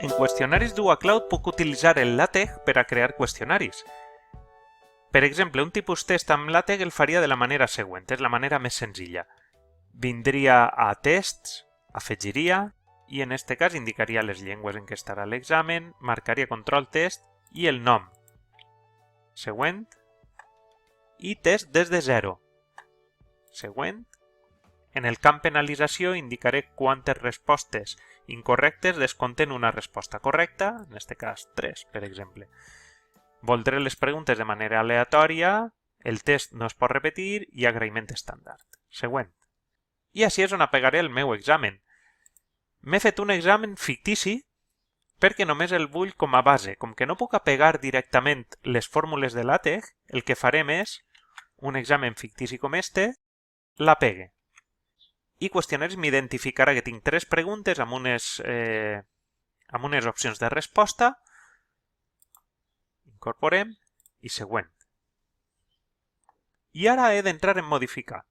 En qüestionaris d'UACloud puc utilitzar el LaTeX per a crear qüestionaris. Per exemple, un tipus test amb LaTeX el faria de la manera següent, és la manera més senzilla. Vindria a tests, afegiria i en aquest cas indicaria les llengües en què estarà l'examen, marcaria control test i el nom. Següent. I test des de 0. Següent. En el camp penalització indicaré quantes respostes incorrectes descompten una resposta correcta, en aquest cas 3, per exemple. Voldré les preguntes de manera aleatòria, el test no es pot repetir i agraïment estàndard. Següent. I així és on apegaré el meu examen. M'he fet un examen fictici perquè només el vull com a base. Com que no puc apegar directament les fórmules de LaTeX, el que farem és un examen fictici com este, l'apegue. I qüestionaris m'identificarà que tinc 3 preguntes amb unes opcions de resposta. Incorporem i següent. I ara he d'entrar en modificar.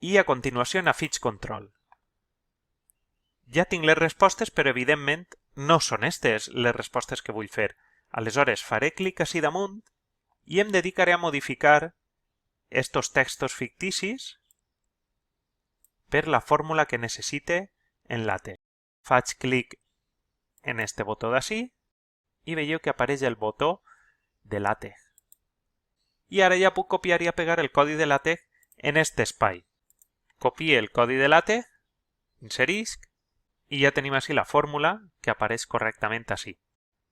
I a continuació en Afix Control. Ja tinc les respostes, però evidentment no són aquestes les respostes que vull fer. Aleshores faré clic ací damunt i em dedicaré a modificar estos textos ficticis per la fórmula que necessite en LaTeX. Faig clic en este botó d'ací i veieu que apareix el botó de LaTeX. I ara ja puc copiar i pegar el codi de LaTeX en aquest espai. Copie el codi de LaTeX, inserisc i ja tenim així la fórmula que apareix correctament així.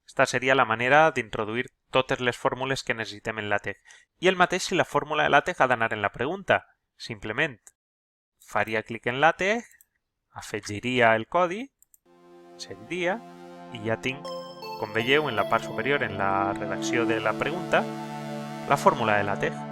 Esta seria la manera d'introduir totes les fórmules que necessitem en LaTeX. I el mateix si la fórmula de LaTeX ha d'anar en la pregunta. Simplement faria clic en LaTeX, afegiria el codi, seguiria i ja tinc, com veieu en la part superior, en la redacció de la pregunta, la fórmula de LaTeX.